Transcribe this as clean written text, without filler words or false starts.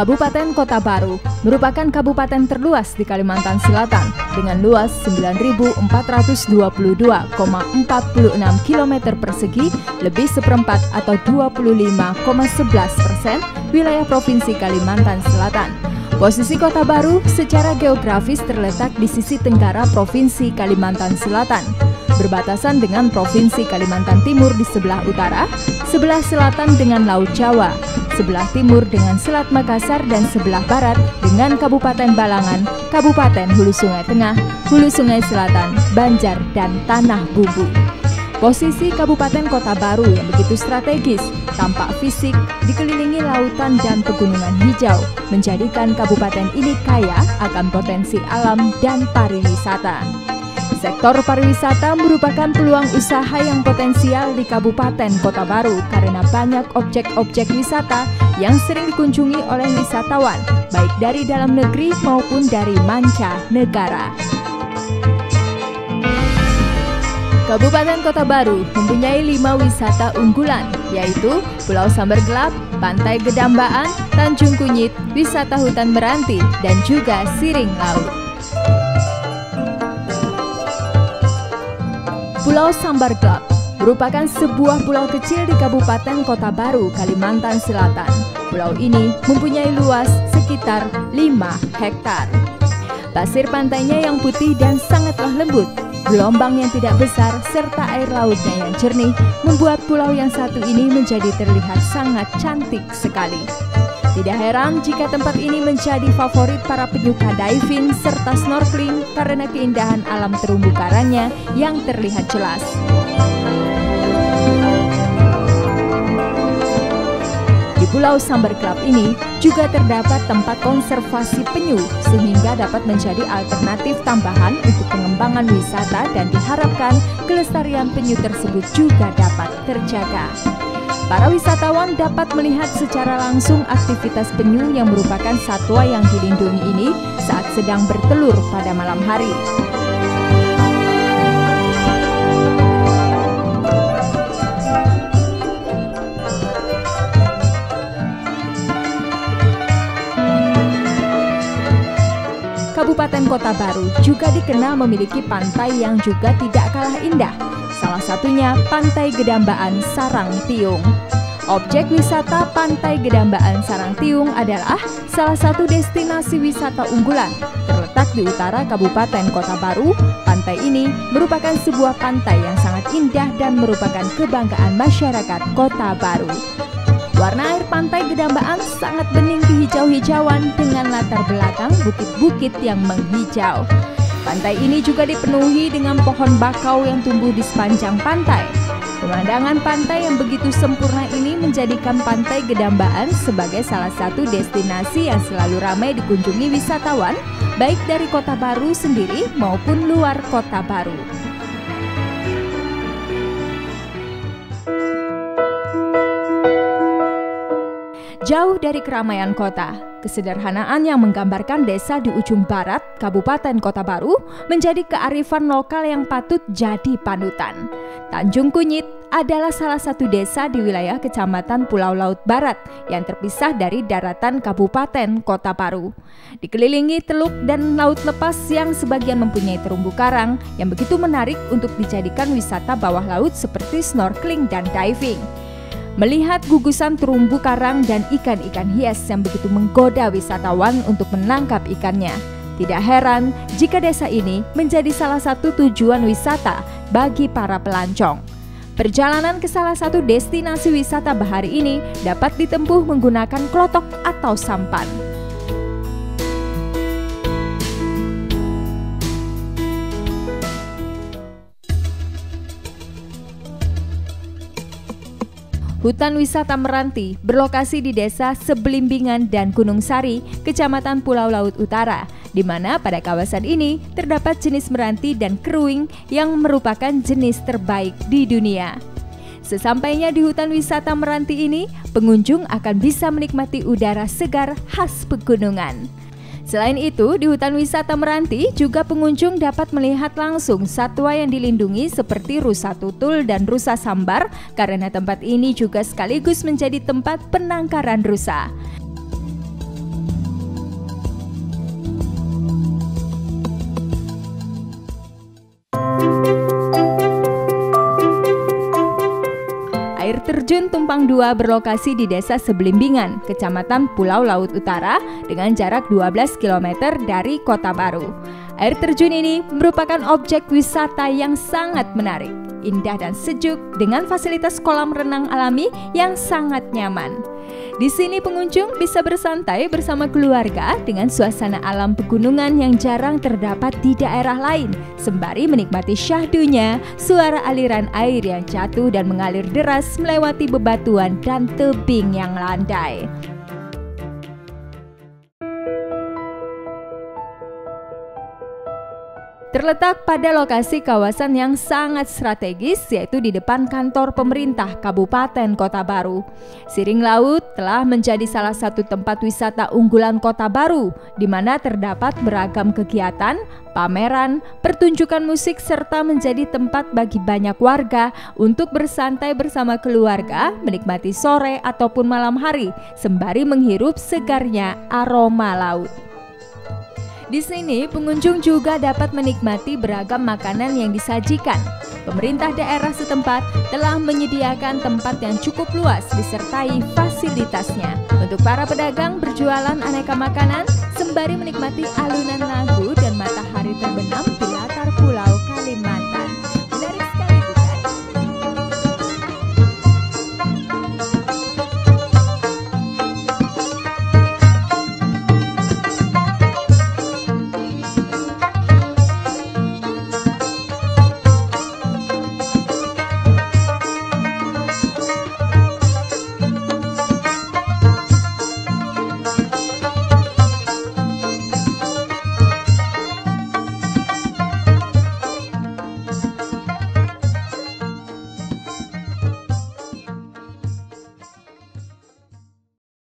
Kabupaten Kota Baru merupakan kabupaten terluas di Kalimantan Selatan dengan luas 9.422,46 km persegi, lebih seperempat atau 25,11% wilayah Provinsi Kalimantan Selatan. Posisi Kota Baru secara geografis terletak di sisi tenggara Provinsi Kalimantan Selatan, berbatasan dengan Provinsi Kalimantan Timur di sebelah utara, sebelah selatan dengan Laut Jawa, sebelah timur dengan Selat Makassar, dan sebelah barat dengan Kabupaten Balangan, Kabupaten Hulu Sungai Tengah, Hulu Sungai Selatan, Banjar, dan Tanah Bumbu. Posisi Kabupaten Kota Baru yang begitu strategis, tampak fisik, dikelilingi lautan dan pegunungan hijau, menjadikan kabupaten ini kaya akan potensi alam dan pariwisata. Sektor pariwisata merupakan peluang usaha yang potensial di Kabupaten Kota Baru karena banyak objek-objek wisata yang sering dikunjungi oleh wisatawan, baik dari dalam negeri maupun dari mancanegara. Kabupaten Kota Baru mempunyai 5 wisata unggulan, yaitu Pulau Sambar Gelap, Pantai Gedambaan, Tanjung Kunyit, wisata hutan meranti, dan juga Siring Laut. Pulau Sambar Gelap merupakan sebuah pulau kecil di Kabupaten Kota Baru, Kalimantan Selatan. Pulau ini mempunyai luas sekitar 5 hektar. Pasir pantainya yang putih dan sangatlah lembut, gelombang yang tidak besar, serta air lautnya yang jernih membuat pulau yang satu ini menjadi terlihat sangat cantik sekali. Tidak heran jika tempat ini menjadi favorit para penyuka diving serta snorkeling karena keindahan alam terumbu karangnya yang terlihat jelas. Di Pulau Sambar Gelap ini juga terdapat tempat konservasi penyu sehingga dapat menjadi alternatif tambahan untuk pengembangan wisata dan diharapkan kelestarian penyu tersebut juga dapat terjaga. Para wisatawan dapat melihat secara langsung aktivitas penyu yang merupakan satwa yang dilindungi ini saat sedang bertelur pada malam hari. Kabupaten Kota Baru juga dikenal memiliki pantai yang juga tidak kalah indah. Salah satunya Pantai Gedambaan Sarang Tiung. Objek wisata Pantai Gedambaan Sarang Tiung adalah salah satu destinasi wisata unggulan. Terletak di utara Kabupaten Kota Baru, pantai ini merupakan sebuah pantai yang sangat indah dan merupakan kebanggaan masyarakat Kota Baru. Warna air Pantai Gedambaan sangat bening kehijau-hijauan dengan latar belakang bukit-bukit yang menghijau. Pantai ini juga dipenuhi dengan pohon bakau yang tumbuh di sepanjang pantai. Pemandangan pantai yang begitu sempurna ini menjadikan Pantai Gedambaan sebagai salah satu destinasi yang selalu ramai dikunjungi wisatawan, baik dari Kota Baru sendiri maupun luar Kota Baru. Jauh dari keramaian kota, kesederhanaan yang menggambarkan desa di ujung barat Kabupaten Kota Baru menjadi kearifan lokal yang patut jadi panutan. Tanjung Kunyit adalah salah satu desa di wilayah Kecamatan Pulau Laut Barat yang terpisah dari daratan Kabupaten Kota Baru. Dikelilingi teluk dan laut lepas yang sebagian mempunyai terumbu karang yang begitu menarik untuk dijadikan wisata bawah laut seperti snorkeling dan diving. Melihat gugusan terumbu karang dan ikan-ikan hias yang begitu menggoda wisatawan untuk menangkap ikannya, tidak heran jika desa ini menjadi salah satu tujuan wisata bagi para pelancong. Perjalanan ke salah satu destinasi wisata bahari ini dapat ditempuh menggunakan klotok atau sampan. Hutan wisata Meranti berlokasi di Desa Sebelimbingan dan Gunung Sari, Kecamatan Pulau Laut Utara, di mana pada kawasan ini terdapat jenis meranti dan keruing yang merupakan jenis terbaik di dunia. Sesampainya di hutan wisata Meranti ini, pengunjung akan bisa menikmati udara segar khas pegunungan. Selain itu, di hutan wisata Meranti juga pengunjung dapat melihat langsung satwa yang dilindungi seperti rusa tutul dan rusa sambar karena tempat ini juga sekaligus menjadi tempat penangkaran rusa. terjun Tumpang 2 berlokasi di Desa Seblimbingan, Kecamatan Pulau Laut Utara dengan jarak 12 km dari Kota Baru. Air terjun ini merupakan objek wisata yang sangat menarik, indah dan sejuk dengan fasilitas kolam renang alami yang sangat nyaman. Di sini pengunjung bisa bersantai bersama keluarga dengan suasana alam pegunungan yang jarang terdapat di daerah lain, sembari menikmati syahdunya suara aliran air yang jatuh dan mengalir deras melewati bebatuan dan tebing yang landai. Terletak pada lokasi kawasan yang sangat strategis, yaitu di depan kantor pemerintah Kabupaten Kota Baru. Siring Laut telah menjadi salah satu tempat wisata unggulan Kota Baru, di mana terdapat beragam kegiatan, pameran, pertunjukan musik, serta menjadi tempat bagi banyak warga untuk bersantai bersama keluarga, menikmati sore ataupun malam hari, sembari menghirup segarnya aroma laut. Di sini pengunjung juga dapat menikmati beragam makanan yang disajikan. Pemerintah daerah setempat telah menyediakan tempat yang cukup luas disertai fasilitasnya untuk para pedagang berjualan aneka makanan sembari menikmati alunan lagu dan matahari terbenam di